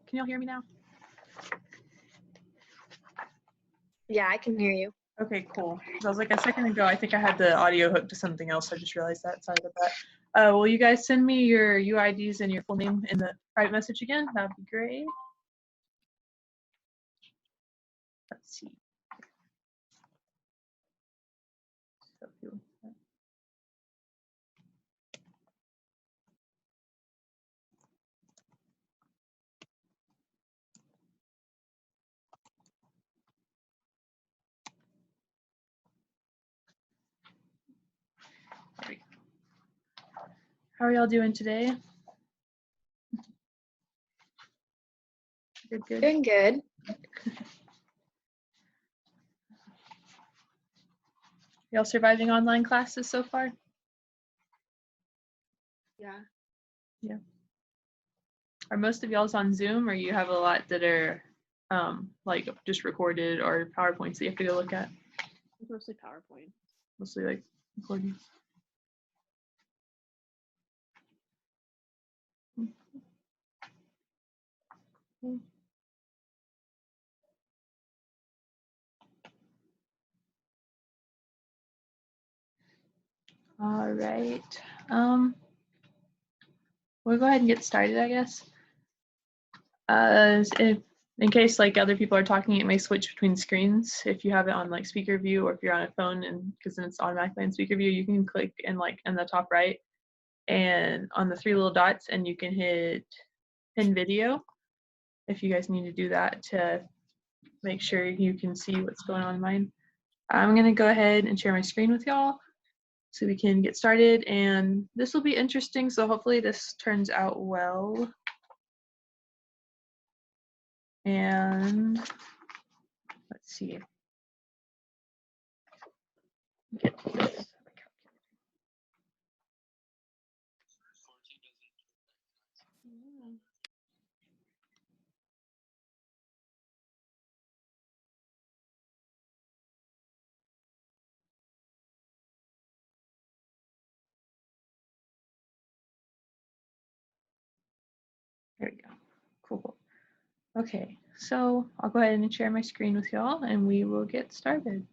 Can y'all hear me now? Yeah, I can hear you. Okay, cool. So I was like a second ago, I think I had the audio hooked to something else. I just realized that. Sorry about that. Will you guys send me your UIDs and your full name in the private message again? That'd be great. Let's see. There we go. How are y'all doing today? Good, good. Doing good. Y'all surviving online classes so far? Yeah. Yeah. Are most of y'all's on Zoom, or you have a lot that are like just recorded or PowerPoints that you have to go look at? It's mostly PowerPoint. Mostly like recordings. All right. We'll go ahead and get started, I guess. In case like other people are talking, it may switch between screens. If you have it on like speaker view, or if you're on a phone, and because then it's automatically in speaker view, you can click in like in the top right and on the three little dots, and you can hit pin video if you guys need to do that to make sure you can see what's going on in mine. I'm gonna go ahead and share my screen with y'all so we can get started, and this will be interesting, so hopefully this turns out well. And let's see. Get this. There we go. Cool. Okay, so I'll go ahead and share my screen with y'all, and we will get started.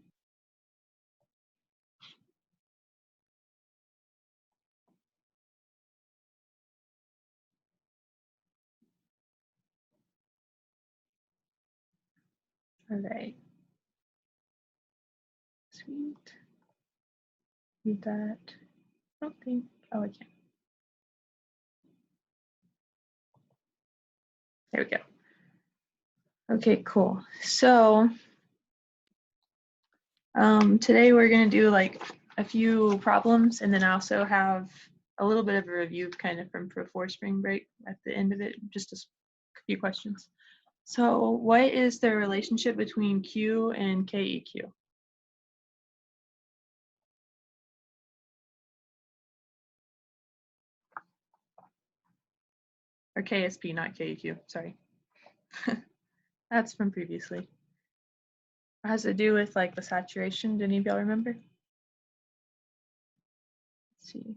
All right. Sweet. Need that. I don't think. Oh, I can. There we go. Okay, cool. So today we're going to do like a few problems, and then I also have a little bit of a review kind of from before spring break at the end of it, just a few questions. So what is the relationship between Q and KEQ? Or KSP, not KEQ, sorry. That's from previously. It has to do with like the saturation. Do any of y'all remember? Let's see.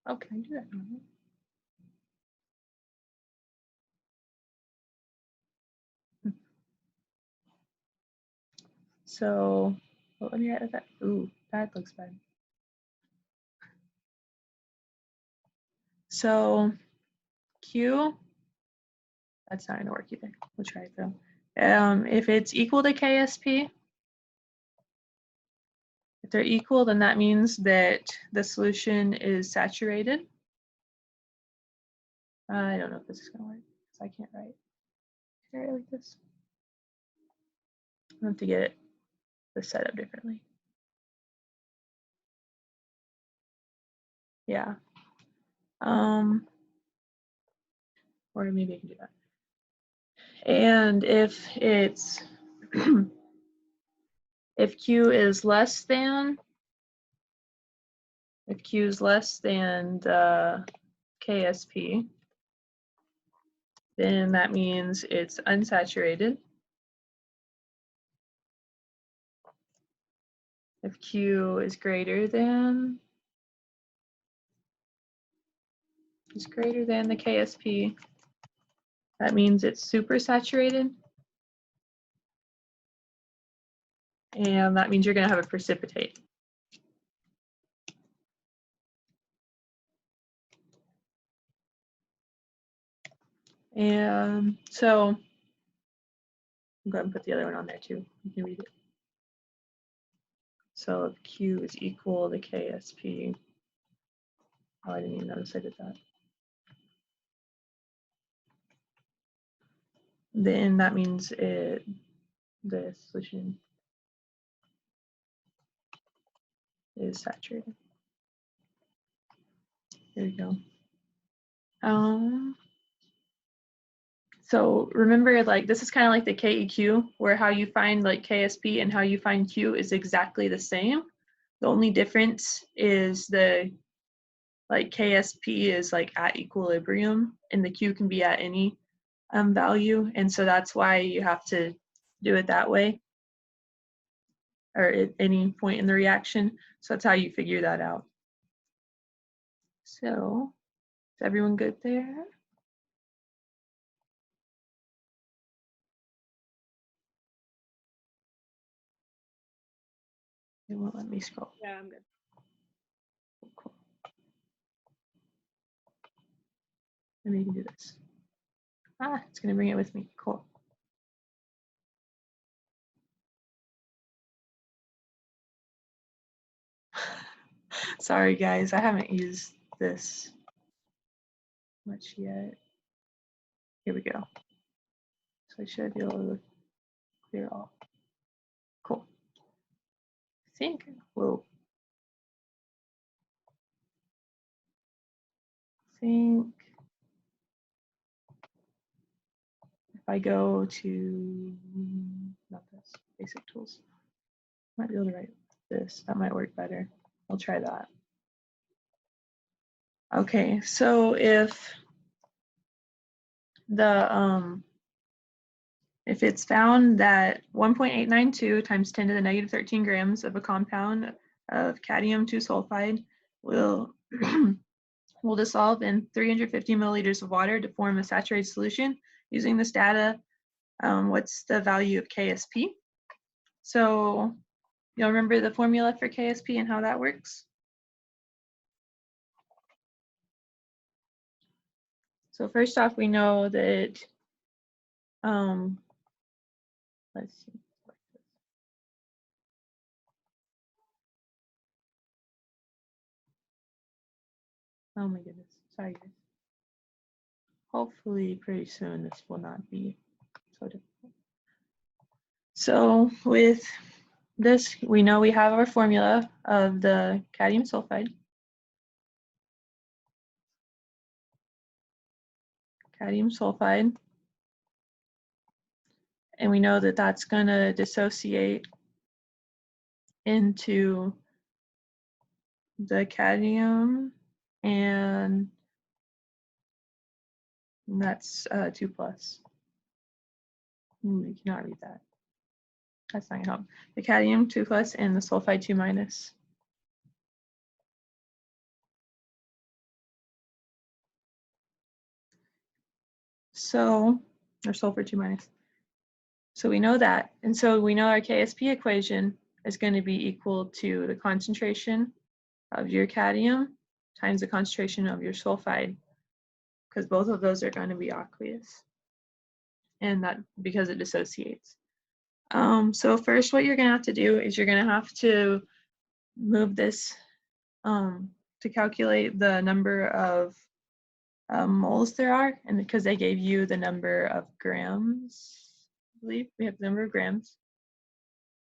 Oh, can I do that? So, well, let me write that. Ooh, that looks bad. So, Q, that's not gonna work either. We'll try it though. If it's equal to KSP, if they're equal, then that means that the solution is saturated. I don't know if this is gonna work because I can't write. Can I write like this? I have to get it the setup differently. Yeah. Or maybe I can do that. And if it's if Q is less than KSP, then that means it's unsaturated. if Q is greater than the KSP, that means it's supersaturated. And that means you're going to have a precipitate. And so I'm going to put the other one on there too. You can read it. So if Q is equal to KSP, oh, I didn't even notice I did that. Then that means the solution is saturated. There we go. So remember, like, this is kind of like the KEQ, where how you find like KSP and how you find Q is exactly the same. The only difference is the like KSP is like at equilibrium and the Q can be at any value. And so that's why you have to do it that way, or at any point in the reaction. So that's how you figure that out. So is everyone good there? It won't let me scroll. Yeah, I'm good. Cool. Maybe you can do this. Ah, it's gonna bring it with me. Cool. Sorry guys, I haven't used this much yet. Here we go. So I should be able to clear all. Cool. I think we'll if I go to not this, basic tools, I might be able to write this. That might work better. I'll try that. Okay, so if it's found that 1.892 times 10 to the negative 13 grams of a compound of cadmium 2 sulfide will will dissolve in 350 milliliters of water to form a saturated solution. Using this data, what's the value of KSP? So you'll remember the formula for KSP and how that works? So first off, we know that, let's see. Oh my goodness, sorry guys. Hopefully pretty soon this will not be so difficult. So with this, we know we have our formula of the cadmium sulfide. Cadmium sulfide. And we know that that's going to dissociate into the cadmium, and that's 2 plus. You cannot read that. That's not gonna help. The cadmium 2 plus and the sulfide 2 minus. So, or sulfur 2 minus. So we know that, and so we know our KSP equation is going to be equal to the concentration of your cadmium times the concentration of your sulfide, because both of those are going to be aqueous, and that because it dissociates. So first what you're going to have to do is you're going to have to move this to calculate the number of moles there are, and because they gave you the number of grams, I believe we have the number of grams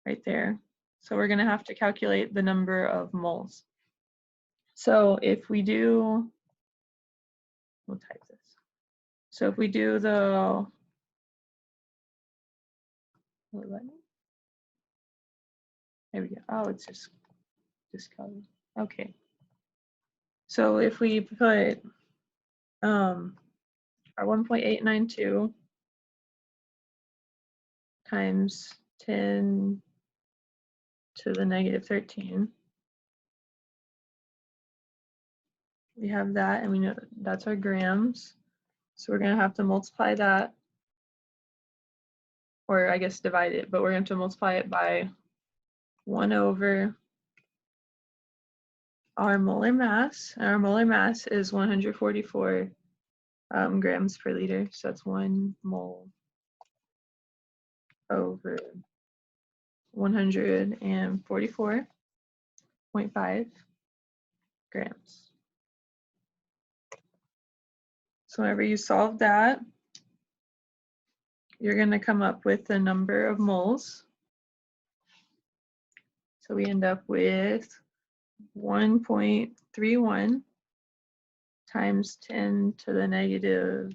right there. So we're going to have to calculate the number of moles. So if we do, we'll type this. So if we do the, there we go. Oh, it's just discolored. Okay. So if we put our 1.892 times 10 to the negative 13. We have that, and we know that's our grams. So we're going to have to multiply that, or I guess divide it, but we're going to multiply it by 1 over our molar mass. And our molar mass is 144 grams per liter. So that's 1 mole over 144.5 grams. So whenever you solve that, you're going to come up with the number of moles. So we end up with 1.31 times 10 to the negative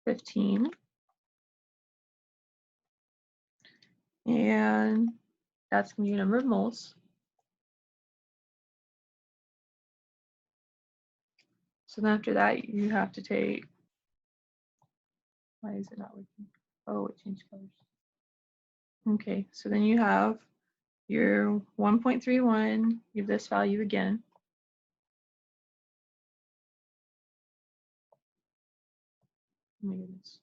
15. And that's going to be your number of moles. So then after that, you have to take, why is it not working? Oh, it changed colors. Okay, so then you have your 1.31, give this value again. Oh my goodness.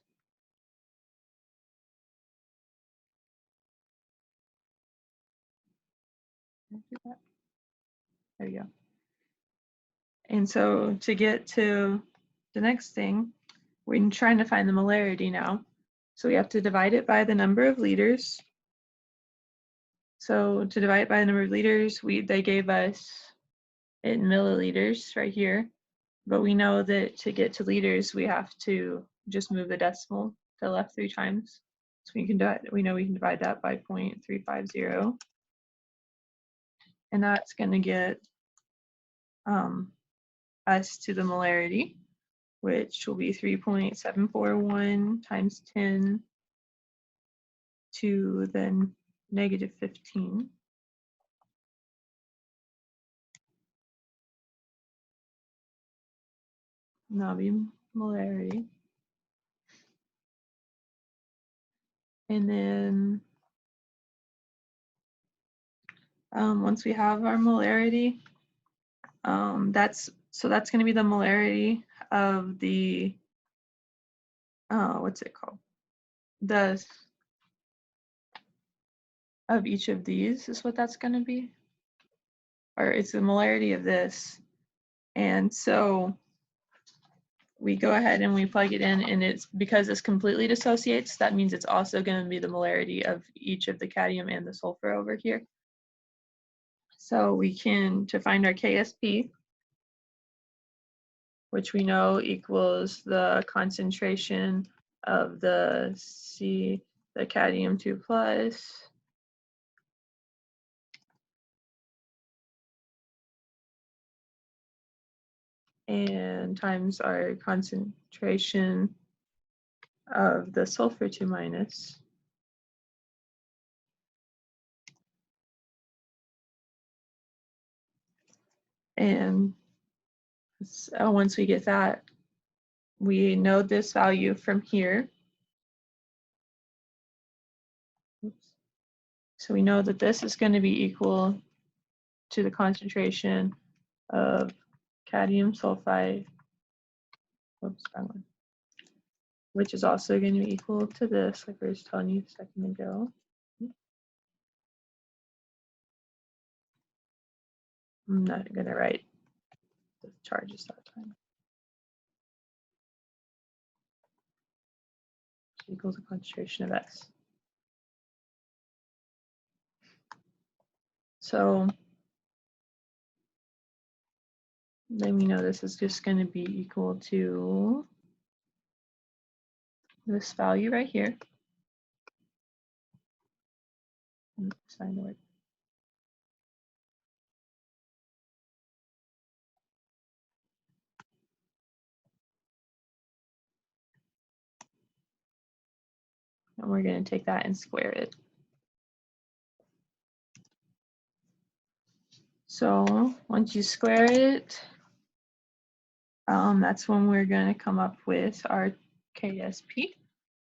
Can I do that? There you go. And so to get to the next thing, we're trying to find the molarity now. So we have to divide it by the number of liters. So to divide it by the number of liters, they gave us it in milliliters right here. But we know that to get to liters, we have to just move the decimal to the left 3 times. So we know we can divide that by 0.350. And that's going to get us to the molarity, which will be 3.741 times 10 to the negative 15. And that'll be molarity. And then once we have our molarity, that's going to be the molarity of the what's it called? Of each of these is what that's going to be, or it's the molarity of this. And so we go ahead and we plug it in, and it's because this completely dissociates, that means it's also going to be the molarity of each of the cadmium and the sulfur over here. So we can, to find our KSP, which we know equals the concentration of the cadmium 2 plus and times our concentration of the sulfur 2 minus. And so once we get that, we know this value from here. Oops. So we know that this is going to be equal to the concentration of cadmium sulfide, oops, wrong one, which is also going to be equal to this, like I was telling you a second ago. I'm not going to write the charges that time. Equals the concentration of S. So then we know this is just going to be equal to this value right here. Sign the word. And we're going to take that and square it. So once you square it, that's when we're going to come up with our KSP.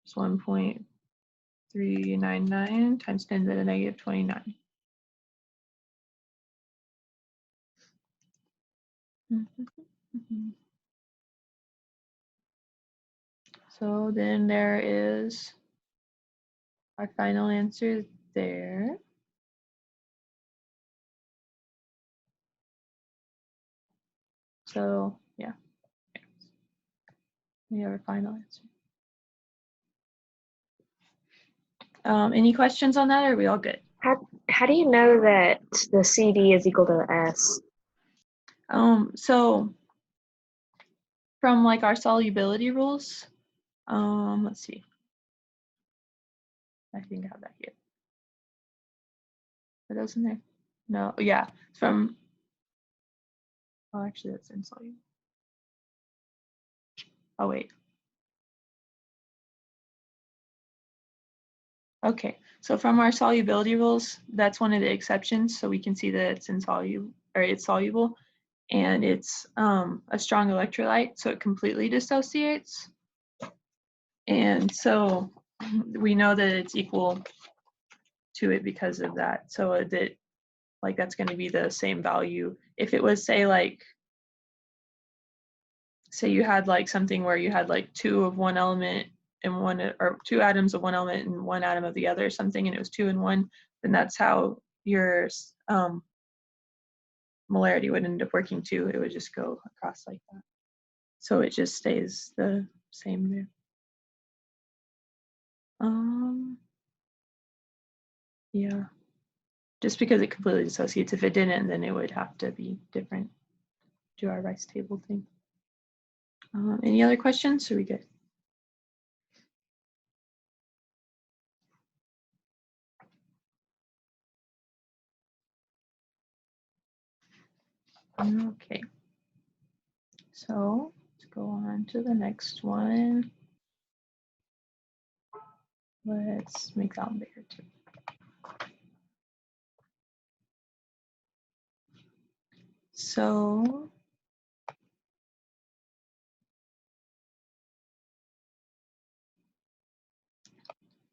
It's 1.399 times 10 to the negative 29. So then there is our final answer there. So yeah, we have our final answer. Any questions on that, or are we all good? How do you know that the CD is equal to the S? So from like our solubility rules, let's see. I think I have that here. Are those in there? No, yeah, from, oh, actually that's insoluble. Oh, wait. Okay, so from our solubility rules, that's one of the exceptions. So we can see that it's insoluble, or it's soluble, and it's a strong electrolyte, so it completely dissociates. And so we know that it's equal to it because of that. So that, like, that's going to be the same value. If it was, say you had like something where you had like 2 of one element and 1, or 2 atoms of one element and 1 atom of the other or something, and it was 2 and 1, then that's how your molarity would end up working too. It would just go across like that. So it just stays the same there. Yeah, just because it completely dissociates. If it didn't, then it would have to be different. Do our Rice table thing. Any other questions? Are we good? Okay. So let's go on to the next one. Let's make that one bigger too. So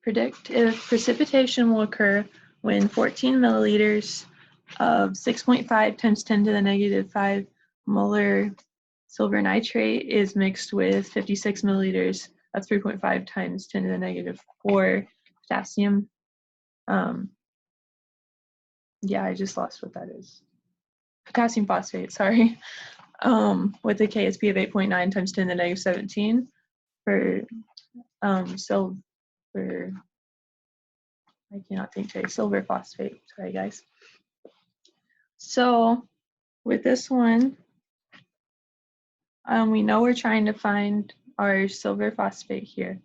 predict if precipitation will occur when 14 milliliters of 6.5 times 10 to the negative 5 molar silver nitrate is mixed with 56 milliliters of 3.5 times 10 to the negative 4 potassium. Yeah, I just lost what that is. Potassium phosphate, sorry. With a KSP of 8.9 times 10 to the negative 17 for silver. I cannot think today. Silver phosphate. Sorry, guys. So with this one, we know we're trying to find our silver phosphate here.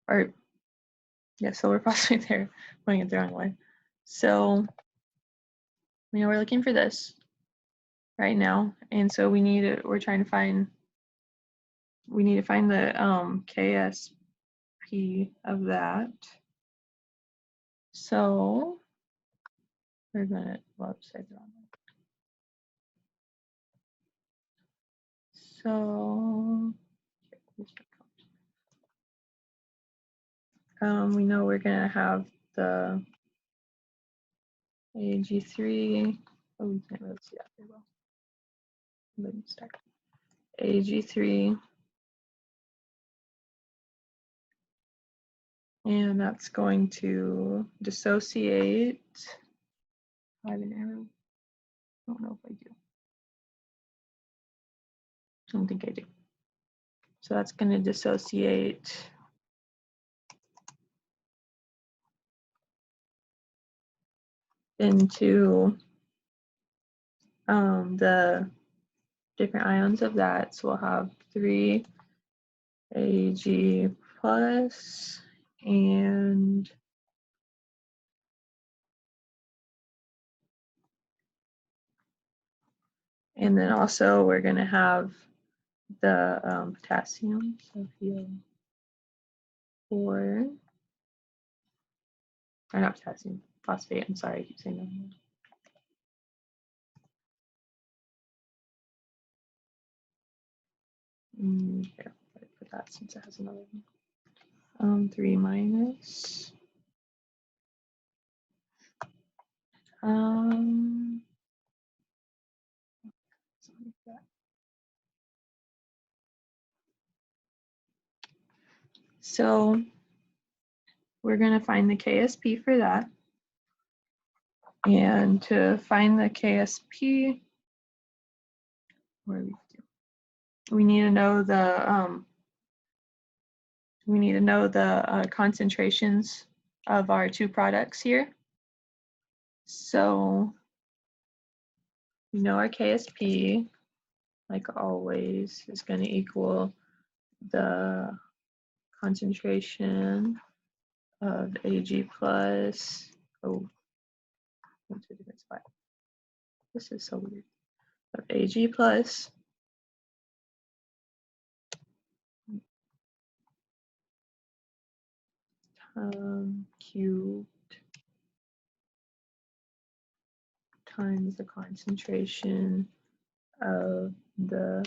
Or, yeah, silver phosphate there. Putting it the wrong way. So we know we're looking for this right now, and so we need to. We're trying to find. We need to find the KSP of that. So we're gonna upside the wrong way. So we know we're gonna have the AG3. Oh, we can't really see that very well. AG3, and that's going to dissociate. I have an arrow. I don't know if I do. I don't think I do. So that's going to dissociate into the different ions of that. So we'll have 3 Ag plus and then also we're going to have the potassium, so PO4, or not potassium, phosphate, I'm sorry, I keep saying that. Here, put that since it has another one. 3 minus. So we're going to find the KSP for that. And to find the KSP, we need to know the concentrations of our two products here. So we know our KSP, like always, is going to equal the concentration of Ag plus, oh, went to a different spot. This is so weird. Of Ag plus cubed times the concentration of the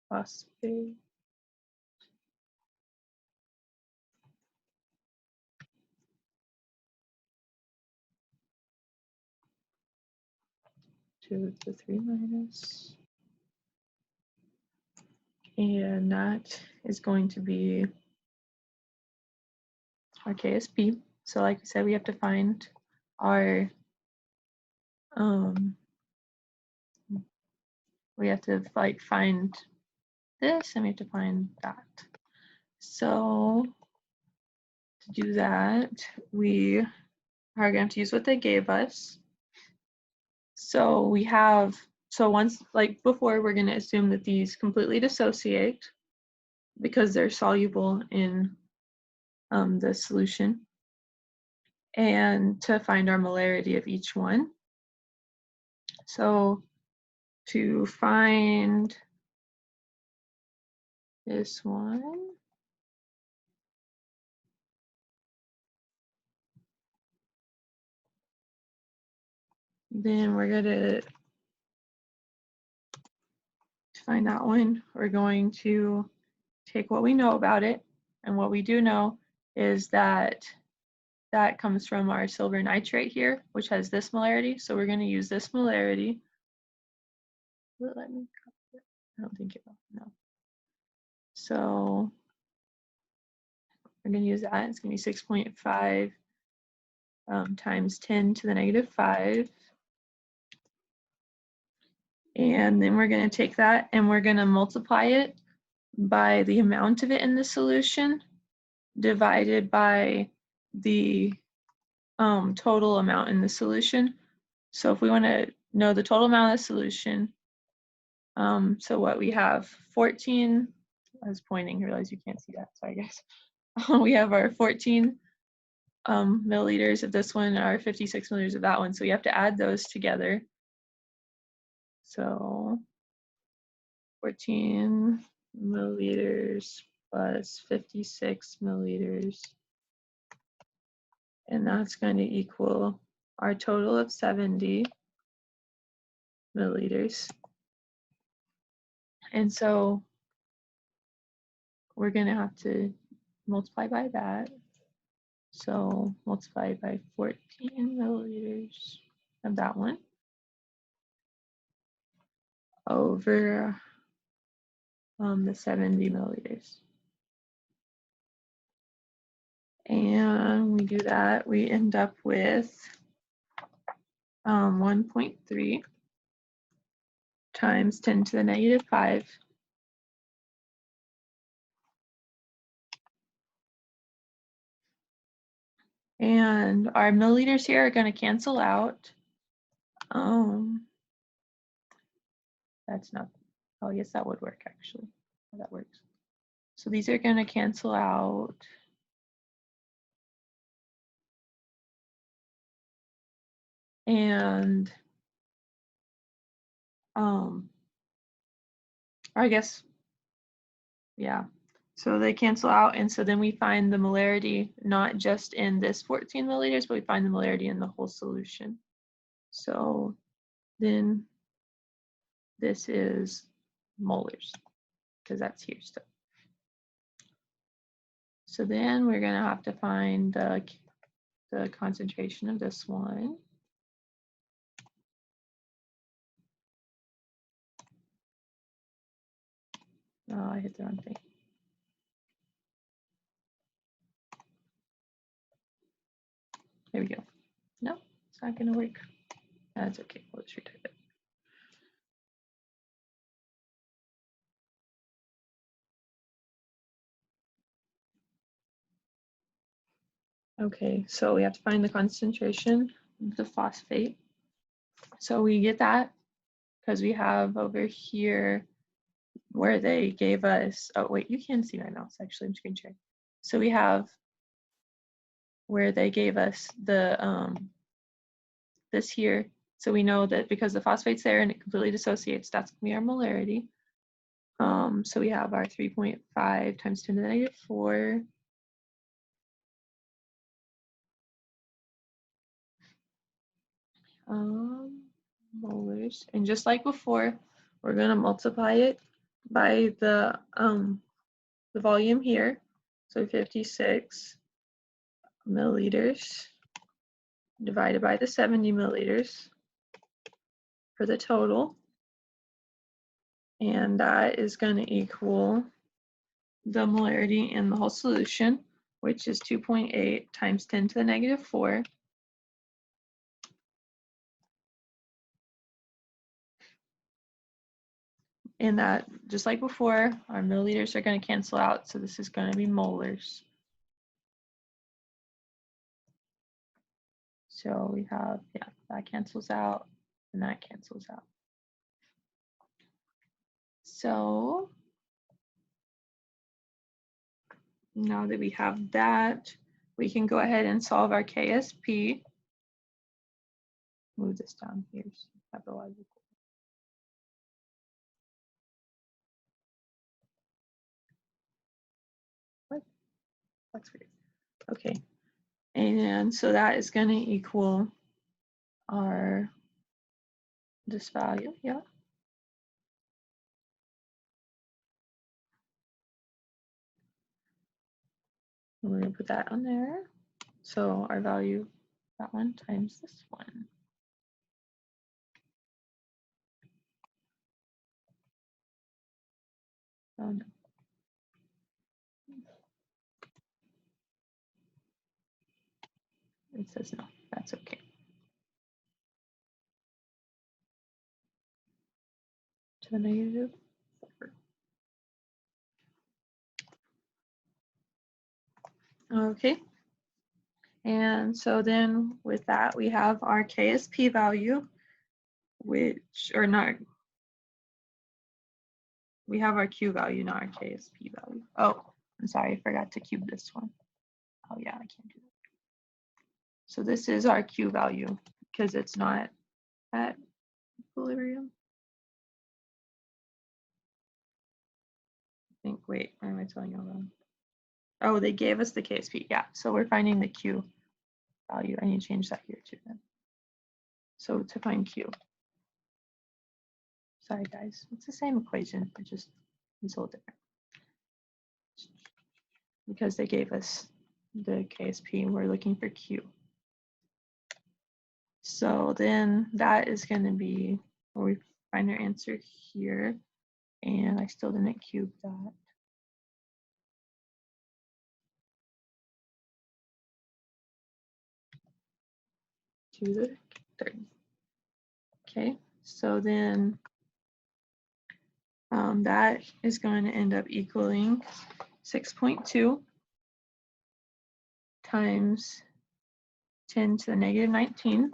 phosphate to the 3 minus. And that is going to be our KSP. So like I said, we have to find our, we have to like find this and we have to find that. So to do that, we are going to have to use what they gave us. So we have, so once, like before, we're going to assume that these completely dissociate because they're soluble in the solution. And to find our molarity of each one. So to find this one, then we're going to find that one, we're going to take what we know about it. And what we do know is that that comes from our silver nitrate here, which has this molarity. So we're going to use this molarity. Will it let me copy it? I don't think it will. No. So we're going to use that. It's going to be 6.5 times 10 to the negative 5. And then we're going to take that and we're going to multiply it by the amount of it in the solution divided by the total amount in the solution. So if we want to know the total amount of the solution, so what we have 14, I was pointing, I realize you can't see that, so I guess we have our 14 milliliters of this one, our 56 milliliters of that one. So we have to add those together. So 14 milliliters plus 56 milliliters. And that's going to equal our total of 70 milliliters. And so we're going to have to multiply by that. So multiply by 14 milliliters of that one over the 70 milliliters. And we do that, we end up with 1.3 times 10 to the negative 5. And our milliliters here are going to cancel out. That's not, oh yes, that would work actually. That works. So these are going to cancel out. And or I guess, yeah. So they cancel out, and so then we find the molarity not just in this 14 milliliters, but we find the molarity in the whole solution. So then this is molars, because that's here still. So then we're going to have to find the concentration of this one. Oh, I hit the wrong thing. There we go. No, it's not gonna work. That's okay, we'll just retype it. Okay, so we have to find the concentration of the phosphate. So we get that because we have over here where they gave us, oh wait, you can see my mouse actually, I'm screen sharing. So we have where they gave us the this here. So we know that because the phosphate's there and it completely dissociates, that's gonna be our molarity. So we have our 3.5 times 10 to the negative 4. Molars. And just like before, we're gonna multiply it by the volume here. So 56 milliliters divided by the 70 milliliters for the total. And that is going to equal the molarity in the whole solution, which is 2.8 times 10 to the negative 4. And that, just like before, our milliliters are going to cancel out, so this is going to be molars. So we have, yeah, that cancels out, and that cancels out. So now that we have that, we can go ahead and solve our KSP. Move this down here so we have the logical. What? That's weird. Okay. And so that is going to equal our this value, yeah. And we're going to put that on there. So our value, that one times this one. Oh no. It says no, that's okay. To the negative 4. Okay. And so then with that, we have our KSP value, which, or not, we have our Q value, not our KSP value. Oh, I'm sorry, I forgot to cube this one. Oh yeah, I can't do that. So this is our Q value because it's not at equilibrium. I think, wait, why am I telling you wrong? Oh, they gave us the KSP, yeah. So we're finding the Q value. I need to change that here too then. So to find Q. Sorry guys, it's the same equation, it just is a little different. Because they gave us the KSP and we're looking for Q. So then that is going to be where we find our answer here. And I still didn't cube that. To the third. Okay, so then that is going to end up equaling 6.2 times 10 to the negative 19.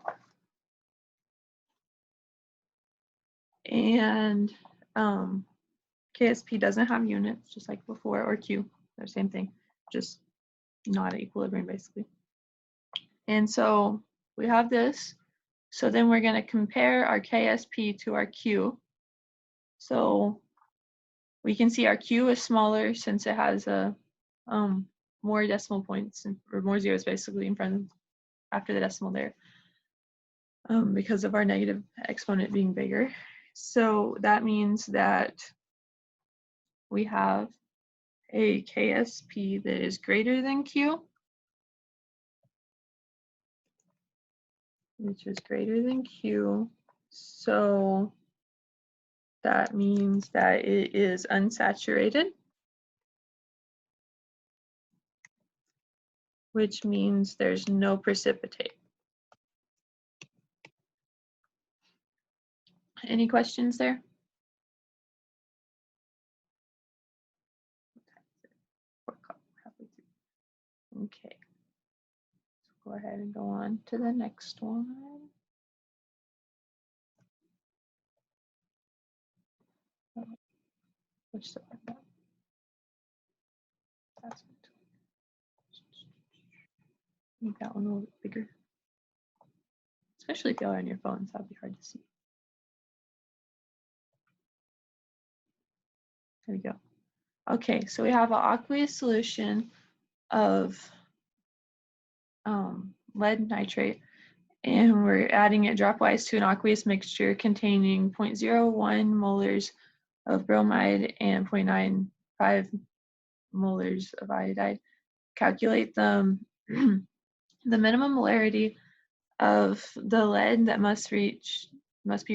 And KSP doesn't have units, just like before, or Q, they're the same thing, just not at equilibrium basically. And so we have this. So then we're going to compare our KSP to our Q. So we can see our Q is smaller since it has a more decimal points or more zeros basically in front of after the decimal there, because of our negative exponent being bigger. So that means that we have a KSP that is greater than Q, which is greater than Q. So that means that it is unsaturated, which means there's no precipitate. Any questions there? Okay, let's go ahead and go on to the next one. Which the one? That's it. Make that one a little bit bigger. Especially if y'all are on your phones, that'll be hard to see. There we go. Okay, so we have an aqueous solution of lead nitrate, and we're adding it dropwise to an aqueous mixture containing 0.01 molars of bromide and 0.95 molars of iodide. Calculate the minimum molarity of the lead that must be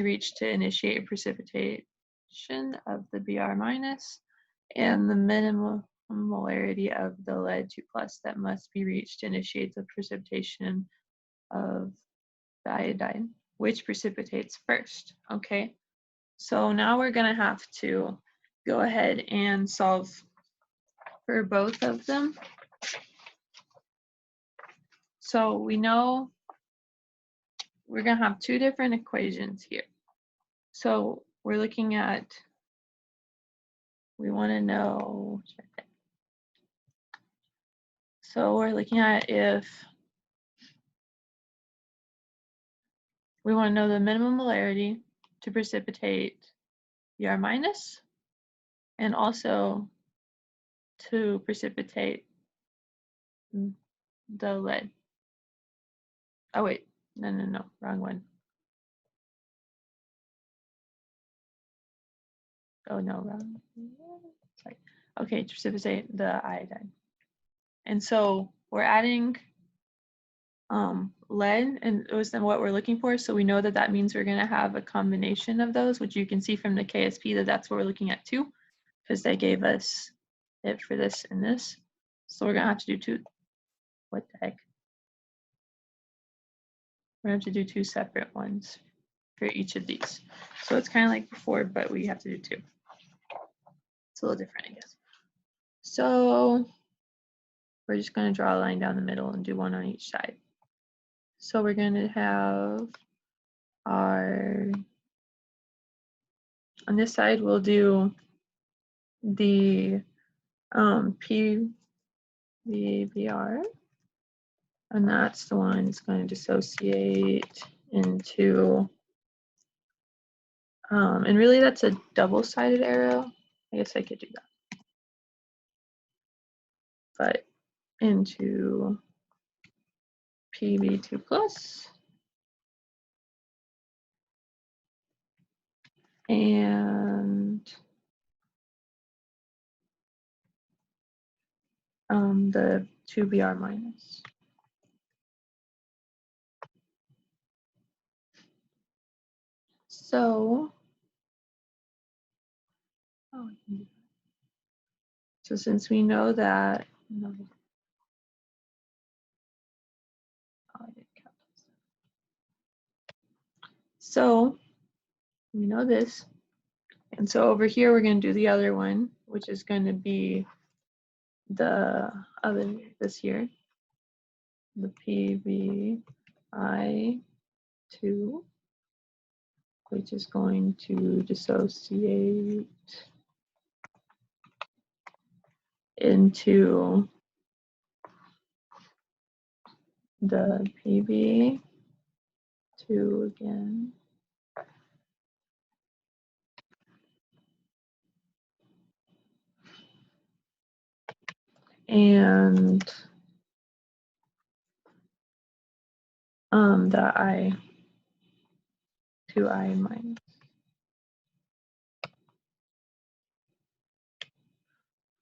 reached to initiate precipitation of the Br minus, and the minimum molarity of the lead 2+ that must be reached to initiate the precipitation of the iodide. Which precipitates first? Okay, so now we're going to have to go ahead and solve for both of them. So we know we're going to have two different equations here. So we're looking at, we want to know, so we're looking at if we want to know the minimum molarity to precipitate Br minus, and also to precipitate the lead. Oh wait, no, wrong one. Oh no, wrong. Sorry. Okay, to precipitate the iodide. And so we're adding lead, and it was then what we're looking for. So we know that that means we're going to have a combination of those, which you can see from the KSP that that's what we're looking at too, because they gave us it for this and this. So we're going to have to do two. What the heck? We're going to have to do two separate ones for each of these. So it's kind of like before, but we have to do two. It's a little different, I guess. So we're just going to draw a line down the middle and do one on each side. So we're going to have our, on this side, we'll do the PBR, and that's the one that's going to dissociate into, and really that's a double-sided arrow. I guess I could do that. But into Pb2+, and the 2Br minus. So, so since we know that, so we know this, and so over here we're going to do the other one, which is going to be the other, this here, the PBI2, which is going to dissociate into the PB2 again. And the I2I minus.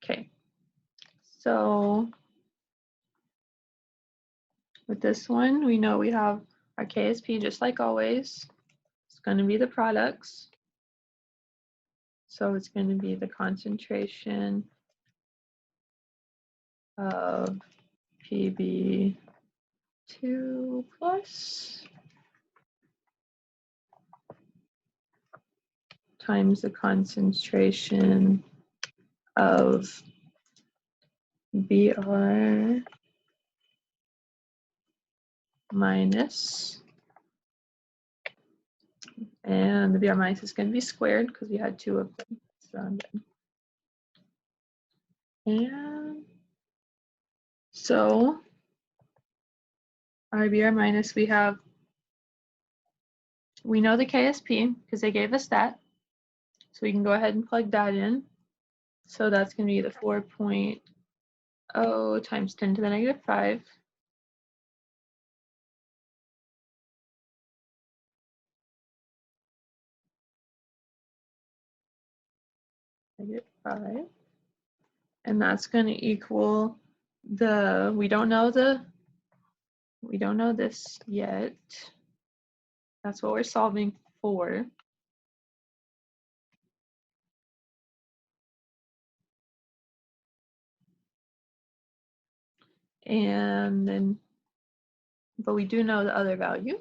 Okay, so with this one, we know we have our KSP just like always. It's going to be the products. So it's going to be the concentration of PB2 plus times the concentration of BR minus, and the BR minus is going to be squared because we had 2 of them. So I'm good. And so our BR minus, we know the KSP because they gave us that. So we can go ahead and plug that in. So that's going to be the 4.0 times 10 to the negative 5. Negative 5. And that's going to equal we don't know this yet. That's what we're solving for. And then, but we do know the other value,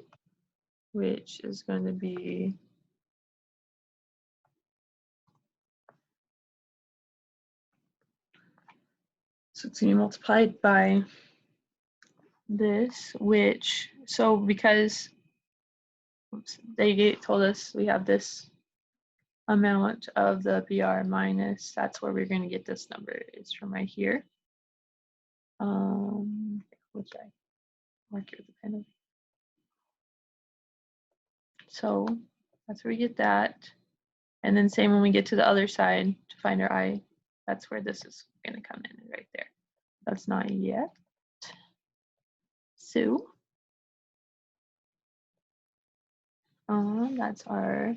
which is going to be so it's going to be multiplied by this, which, so because they told us we have this amount of the BR minus, that's where we're going to get this number. It's from right here. Which I mark it with a pen. So that's where we get that. And then same when we get to the other side to find our I, that's where this is going to come in right there. That's not yet. So that's our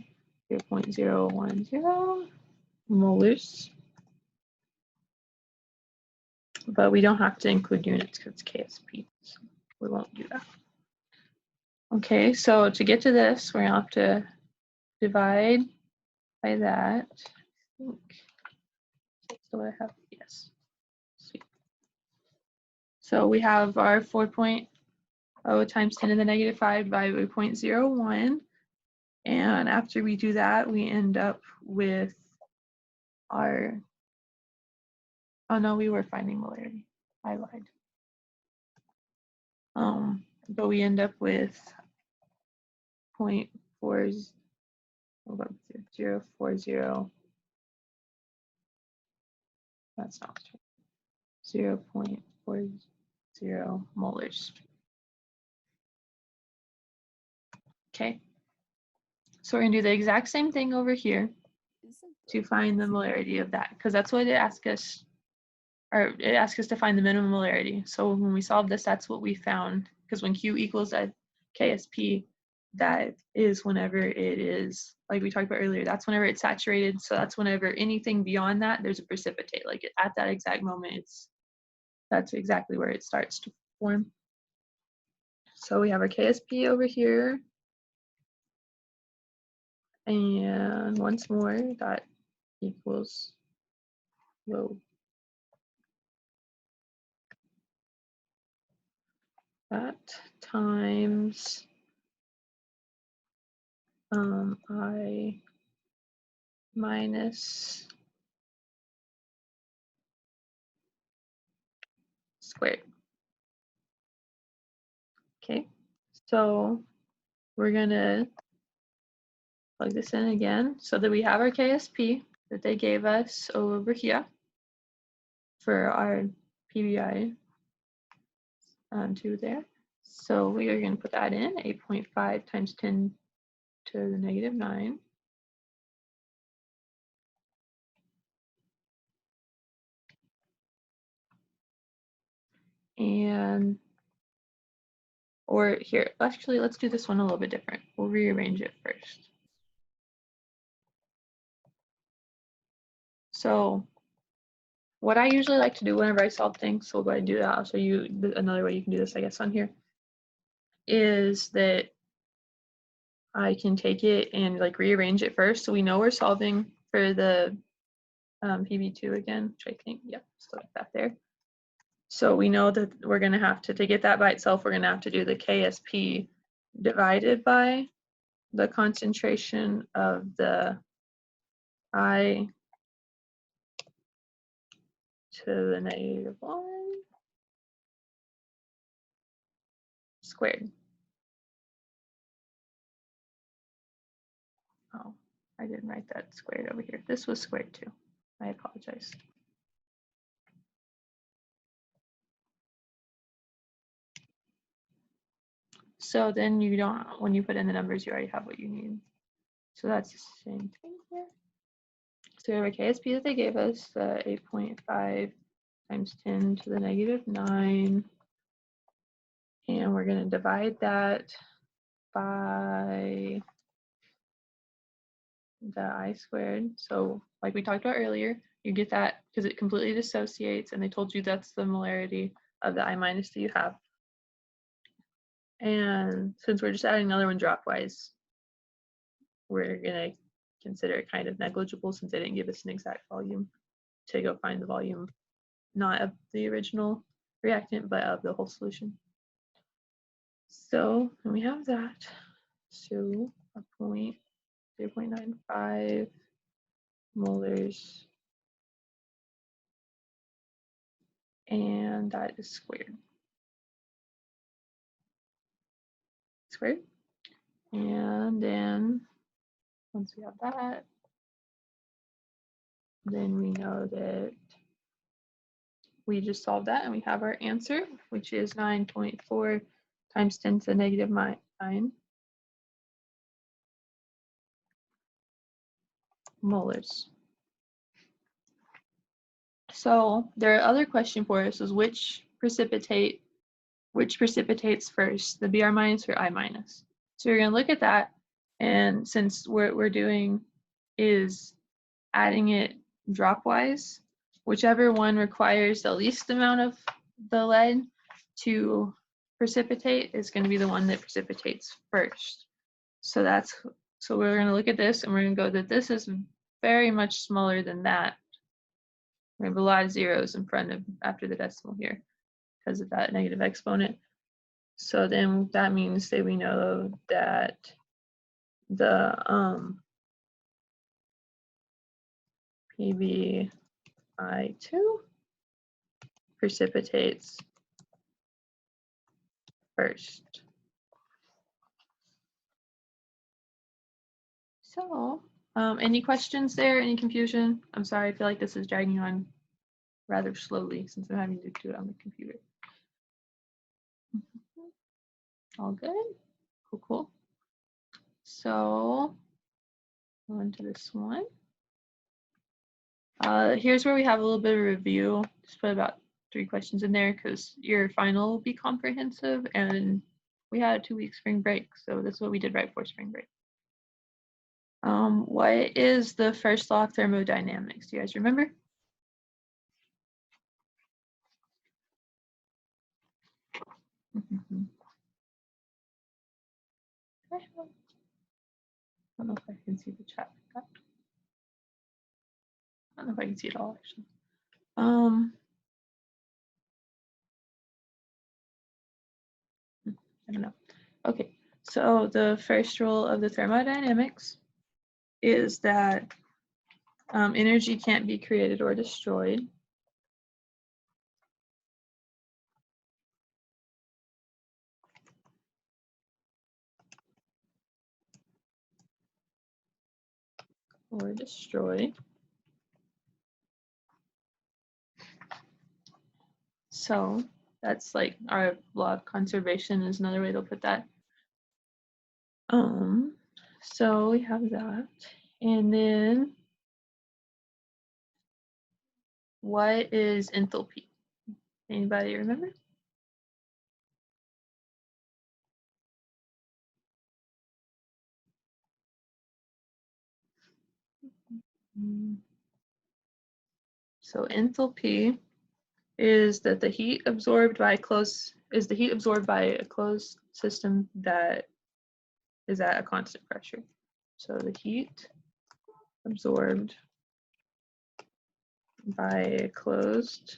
0.010 molars. But we don't have to include units because it's KSP. So we won't do that. Okay, so to get to this, we're going to have to divide by that. I think that's what I have. Yes. Sweet. So we have our 4.0 times 10 to the negative 5 divided by 0.01. And after we do that, we end up with our, oh no, we were finding molarity. I lied. But we end up with 0.4040. That's not true. 0.40 molars. Okay. So we're gonna do the exact same thing over here to find the molarity of that, because that's what it asked us, or it asked us to find the minimum molarity. So when we solved this, that's what we found, because when Q equals a KSP, that is whenever it is, like we talked about earlier, that's whenever it's saturated. So that's whenever anything beyond that, there's a precipitate. Like at that exact moment, that's exactly where it starts to form. So we have our KSP over here. And once more, that equals, whoa. That times I minus squared. Okay, so we're gonna plug this in again so that we have our KSP that they gave us over here for our PBI to there. So we are going to put that in 8.5 times 10 to the negative 9. And, or here, actually, let's do this one a little bit different. We'll rearrange it first. So what I usually like to do whenever I solve things, so we'll go ahead and do that. I'll show you another way you can do this, I guess, on here, is that I can take it and like rearrange it first. So we know we're solving for the PB2 again, which I think, yeah, still got that there. So we know that we're going to have to get that by itself, we're going to have to do the KSP divided by the concentration of the I to the -1 squared. Oh, I didn't write that squared over here. This was squared too. I apologize. So then you don't, when you put in the numbers, you already have what you need. So that's the same thing here. So we have a KSP that they gave us, 8.5 times 10 to the -9. And we're going to divide that by the I squared. So like we talked about earlier, you get that because it completely dissociates, and they told you that's the molarity of the I minus that you have. And since we're just adding another one dropwise, we're going to consider it kind of negligible since they didn't give us an exact volume to go find the volume, not of the original reactant, but of the whole solution. So we have that. So a point 0.95 molars, and that is squared. And then once we have that, then we know that we just solved that and we have our answer, which is 9.4 times 10 to the -9 molars. So their other question for us is which precipitates first, the Br minus or I minus. So you're going to look at that, and since what we're doing is adding it dropwise, whichever one requires the least amount of the lead to precipitate is going to be the one that precipitates first. So we're going to look at this and we're going to go that this is very much smaller than that. We have a lot of zeros in front of after the decimal here because of that negative exponent. So then that means that we know that the PbI2 precipitates first. So, any questions there? Any confusion? I'm sorry, I feel like this is dragging on rather slowly since I'm having to do it on the computer. All good? Cool, cool. So, on to this one. Here's where we have a little bit of review. Just put about 3 questions in there because your final will be comprehensive, and we had a 2-week spring break, so this is what we did right before spring break. What is the first law of thermodynamics? Do you guys remember? I don't know if I can see the chat. I don't know if I can see it all actually. I don't know. Okay, so the first rule of the thermodynamics is that energy can't be created or destroyed. Or destroyed. So that's like our law of conservation is another way to put that. So we have that, and then what is enthalpy? Anybody remember? So enthalpy is that the heat absorbed by a closed system that is at a constant pressure. So the heat absorbed by a closed,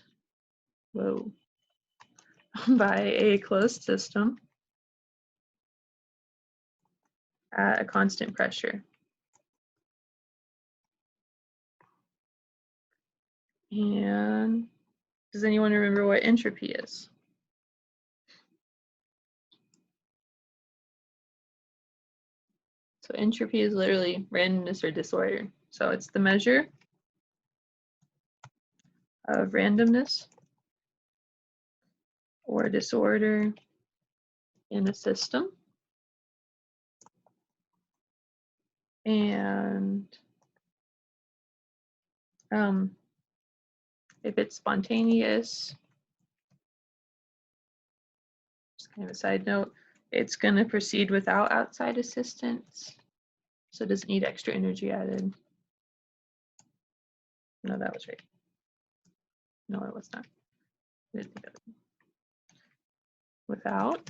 by a closed system at a constant pressure. And does anyone remember what entropy is? So entropy is literally randomness or disorder. So it's the measure of randomness or disorder in a system. And if it's spontaneous, just kind of a side note, it's going to proceed without outside assistance. So it doesn't need extra energy added. No, that was right. No, it was not. Without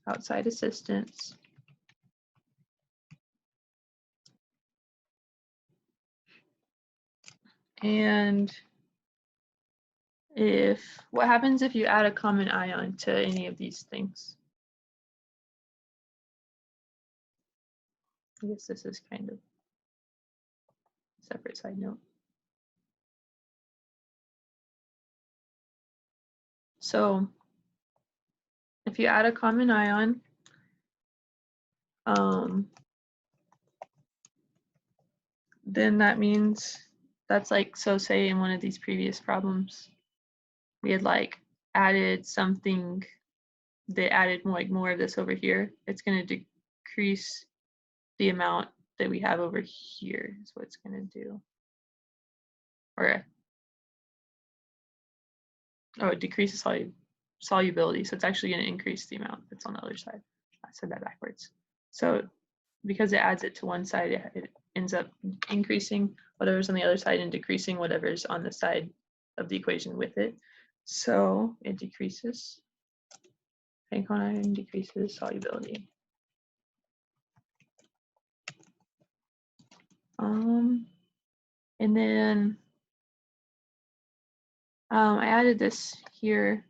outside assistance. And what happens if you add a common ion to any of these things? I guess this is kind of a separate side note. So if you add a common ion, then that means that's like, so say in one of these previous problems, we had like added something that added more of this over here. It's going to decrease the amount that we have over here is what it's going to do. Or, oh, it decreases solubility. So it's actually going to increase the amount that's on the other side. I said that backwards. So because it adds it to one side, it ends up increasing whatever's on the other side and decreasing whatever's on the side of the equation with it. So it decreases. Pentagon ion decreases solubility. And then I added this here.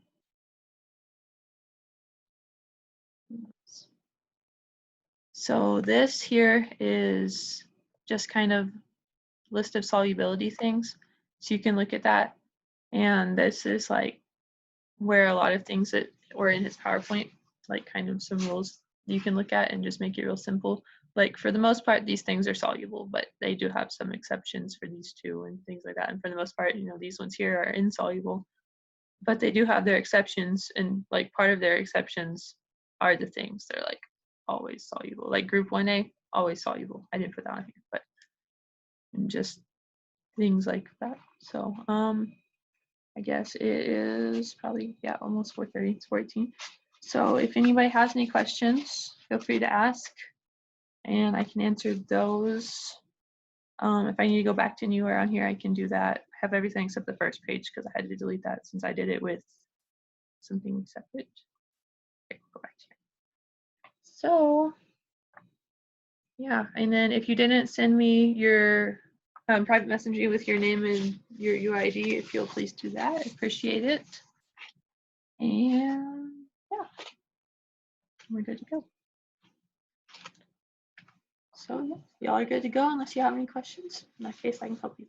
So this here is just kind of list of solubility things. So you can look at that. And this is like where a lot of things that were in his PowerPoint, like kind of some rules you can look at and just make it real simple. Like for the most part, these things are soluble, but they do have some exceptions for these two and things like that. And for the most part, you know, these ones here are insoluble, but they do have their exceptions. And like part of their exceptions are the things that are like always soluble. Like group 1A, always soluble. I didn't put that on here, but just things like that. So I guess it is probably, yeah, almost 4:30, it's 4:18. So if anybody has any questions, feel free to ask and I can answer those. If I need to go back to anywhere on here, I can do that. I have everything except the first page because I had to delete that since I did it with something separate. Okay, go back to here. So yeah, and then if you didn't send me your private messenger with your name and your UID, if you'll please do that, I appreciate it. And yeah, we're good to go. So yeah, y'all are good to go unless you have any questions. In that case, I can help you.